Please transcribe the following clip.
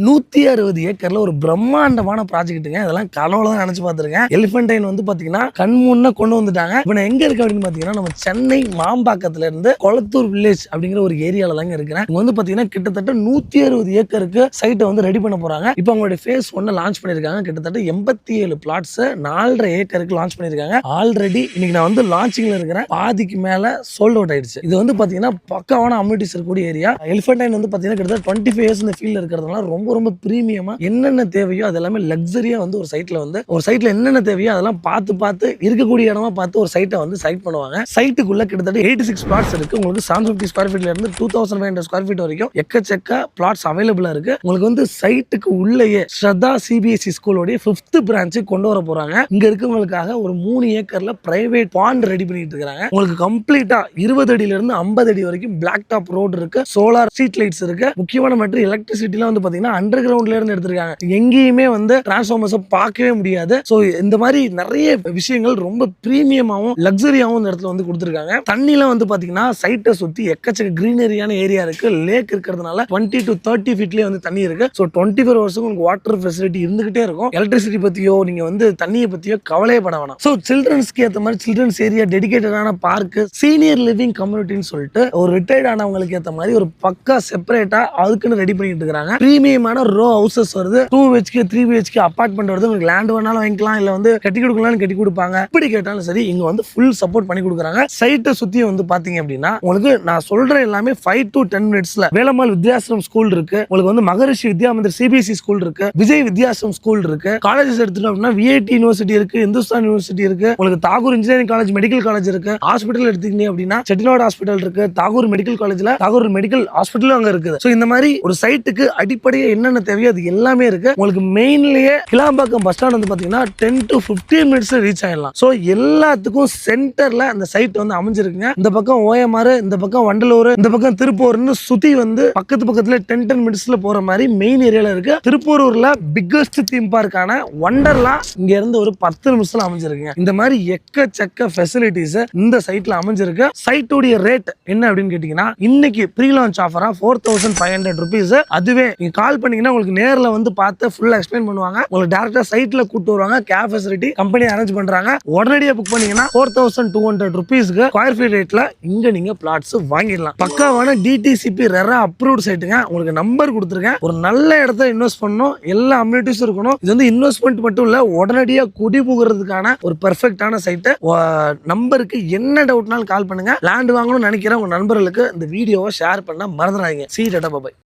160 ஏக்கர்ல ஒரு பிரம்மாண்டமான ப்ராஜெக்ட்டுங்க. இதெல்லாம் கனவுல தான் நினைச்சு பார்த்துருக்கேன். எலிஃபன்டைன் வந்து பாத்தீங்கன்னா கண் முன்ன கொண்டு வந்துட்டாங்க. இப்போ நான் எங்க இருக்கு அப்படின்னு பாத்தீங்கன்னா நம்ம சென்னை மாம்பாக்கத்துல இருந்து கொளத்தூர் வில்லேஜ் அப்படிங்கிற ஒரு ஏரியால தாங்க இருக்கிறேன். இங்க வந்து பாத்தீங்கன்னா கிட்டத்தட்ட 160 ஏக்கருக்கு சைட்டை வந்து ரெடி பண்ண போறாங்க. இப்போ அவங்களுடைய ஃபேஸ் 1 லான்ச் பண்ணிருக்காங்க. கிட்டத்தட்ட 87 பிளாட்ஸ் 4.5 ஏக்கருக்கு லான்ச் பண்ணிருக்காங்க. ஆல்ரெடி இன்னைக்கு நான் வந்து லான்ச்சிங்ல இருக்கிறேன். பாதிக்கு மேல சோல்ட் அவுட் ஆயிடுச்சு. இது வந்து பாத்தீங்கன்னா பக்காவான அம்யூனிட்டிஸ் இருக்கக்கூடிய ஏரியா. எலிஃபன்டைன் வந்து பாத்தீங்கன்னா கிட்டத்தட்ட 25 இயர்ஸ் இந்த ஃபீல்ட்ல இருக்கிறதுனால ரொம்ப ரொம்ப பிரீமியமா என்னென்ன தேவையோ அது எல்லாமே லக்ஸரியா வந்து ஒரு சைட்ல என்னென்ன தேவையோ அதெல்லாம் பார்த்து இருக்கக்கூடிய இடமா பார்த்து ஒரு சைட்டை வந்து சைட் பண்ணுவாங்க. சைட்டுக்குள்ள கிட்டத்தட்ட 86 பிளாட்ஸ் இருக்கு. உங்களுக்கு 750 ஸ்கொயர் ஃபீட்ல இருந்து 2500 ஸ்கொயர் ஃபீட் வரைக்கும் எக்கச்சக்க பிளாட்ஸ் அவைலபிளா இருக்கு. உங்களுக்கு வந்து சைட்டுக்கு உள்ளேயே ஸ்ரத்தா சிபிஎஸ்இ ஸ்கூலோட 5th பிரான்ச் கொண்டு வர போறாங்க. இங்க இருக்கவங்களுக்காக ஒரு 3 ஏக்கர்ல பிரைவேட் பாண்ட் ரெடி பண்ணிட்டு இருக்காங்க. உங்களுக்கு கம்ப்ளீட்டா 20 அடியில இருந்து 50 அடி வரைக்கும் பிளாக் டாப் ரோடு இருக்கு. சோலார் ஸ்ட்ரீட் லைட்ஸ் இருக்கு. முக்கியமான மேட்டர் எலக்ட்ரிசிட்டில வந்து பாத்தீங்கன்னா அண்டர் கிரவுண்ட்ல இருந்து எடுத்திருக்காங்க. எங்கேயுமே வந்து டிரான்ஸ்ஃபார்மர்ஸ் பார்க்கவே முடியாது. சோ இந்த மாதிரி நிறைய விஷயங்கள் ரொம்ப பிரீமியமாவும் லக்ஸரியாவும் இந்த இடத்துல வந்து கொடுத்திருக்காங்க. தண்ணிலாம் வந்து பாத்தீங்கன்னா சைட்டை சுத்தி எக்கச்சக்க கிரீனரியான ஏரியா இருக்கு. லேக் இருக்கிறதுனால 20 to 30 ஃபீட்லயே வந்து தண்ணி இருக்கு. சோ 24 ஹவர்ஸ்க்கு உங்களுக்கு வாட்டர் ஃபெசிலிட்டி இருந்துகிட்டே இருக்கும். எலக்ட்ரிசிட்டி பத்தியோ நீங்க வந்து தண்ணியை பத்தியோ கவலையே பட வேணாம். சோ சில்ட்ரன்ஸ்க்கு ஏற்ற மாதிரி சில்ட்ரன்ஸ் ஏரியா டெடிகேட்டடான பார்க் சீனியர் லிவிங் கம்யூனிட்டின்னு சொல்லிட்டு ஒரு ரிட்டையர்ட் ஆனவங்களுக்கு ஏற்ற மாதிரி ஒரு பக்கா செப்பரேட்டா அதுக்குன்னு ரெடி பண்ணிட்டு இருக்காங்க. பிரீமியமான ரோ ஹவுசஸ் வருது. 2 BHK 3 BHK அபார்ட்மெண்ட் வருது. உங்களுக்கு லேண்ட் வேணாலும் வாங்கிக்கலாம், இல்ல வந்து கட்டி கொடுக்கலாம் கட்டி கொடுப்பாங்க. இப்படி கேட்டாலும் சரி இங்க வந்து ஃபுல் சப்போர்ட் பண்ணி கொடுக்குறாங்க. சைட்டை சுத்தி வந்து பாத்தீங்க அப்படின்னா உங்களுக்கு நான் சொல்ற எல்லாமே 5 to 10 மினிட்ஸ்ல வேலம்மாள் வித்யாசிரம் ஸ்கூல் இருக்கு. உங்களுக்கு வந்து மகரிஷி வித்யாமந்திர் சிபிஎஸ்இ ஸ்கூல் இருக்கு. விஜய் வித்யாசிரம் ஸ்கூல் இருக்கு. காலேஜஸ் எடுத்துட்டோம் அப்படின்னா விஐடி யூனிவர்சிட்டி இருக்கு, இந்துஸ்தான் யூனிவர்சிட்டி இருக்கு. உங்களுக்கு Tagore engineering college medical college இருக்கு. ஹாஸ்பிட்டல் எடுத்துக்கிட்டீங்க அப்படின்னா செட்டிநாடு ஹாஸ்பிட்டல் இருக்கு. தாகூர் மெடிக்கல் காலேஜ்ல தாகூர் மெடிக்கல் ஹாஸ்பிட்டலும் அங்க இருக்குது. சோ இந்த மாதிரி ஒரு சைட்டுக்கு அடிப்படையா என்னென்ன தேவையோ அது எல்லாமே இருக்கு. உங்களுக்கு மெயின்லயே கிளாம்பாக்கம் பஸ் ஸ்டாண்ட் வந்து பாத்தீங்கன்னா 10 to 15 மினிட்ஸ்ல ரீச் ஆயிடலாம். சோ எல்லாத்துக்கும் சென்டர்ல அந்த சைட் வந்து அமைஞ்சிருக்குங்க. இந்த பக்கம் ஓஎம்ஆர், இந்த பக்கம் வண்டலூர், இந்த பக்கம் திருப்பூர்னு சுத்தி வந்து பக்கத்துல 10 மினிட்ஸ்ல போற மாதிரி மெயின் ஏரியால இருக்கு. திருப்பூர்ல பிக்கஸ்ட் தீம் பார்க்கான வண்டர்லா இங்க இருந்து ஒரு 10 நிமிஷத்துல அமைஞ்சிருக்குங்க. இந்த மாதிரி எக்கச்சக்க ஃபெசிலிட்டிஸ் இந்த சைட்ல அமைஞ்சிருக்கு. சைட்டோட ரேட் என்ன அப்படின்னு கேட்டீங்கன்னா இன்னைக்கு ப்ரீ லான்ச் ஆஃபரா 4500 rupees. அதுவே நீங்க கால் பண்ணீங்கன்னா உங்களுக்கு நேர்ல வந்து பார்த்து ஃபுல்லா எக்ஸ்பிளைன் பண்ணுவாங்க. உங்களுக்கு டைரக்டா சைட்ல கூட்டு வருவாங்க. கேப் ஃபெசிலிட்டி கம்பெனி அரேஞ்ச் பண்றாங்க. உடனடியா புக் பண்ணீங்கன்னா 4200 rupeesக்கு ஸ்கொயர் ஃபீட் ரேட்ல இங்க நீங்க பிளாட்ஸ் வாங்கிடலாம். பக்காவான டிடிசிபி ரெரா அப்ரூவ்ட் சைட்டுங்க. உங்களுக்கு நம்பர் கொடுத்துருக்கேன். ஒரு நல்ல இடத்துல இன்வெஸ்ட் பண்ணணும், எல்லா அம்யூனிட்டிஸும் இருக்கணும். இது வந்து இன்வெஸ்ட்மெண்ட் மட்டும் இல்ல, உடனடியா குடிபுகிறதுக்கான ஒரு பெர்ஃபெக்டான சைட்டு. நம்பருக்கு என்ன டவுட்னாலும் கால் பண்ணுங்க. லேண்ட் வாங்கணும்னு நினைக்கிற உங்க நண்பர்களுக்கு இந்த வீடியோவை ஷேர் பண்ண மறந்துடாதீங்க. See you, bye bye.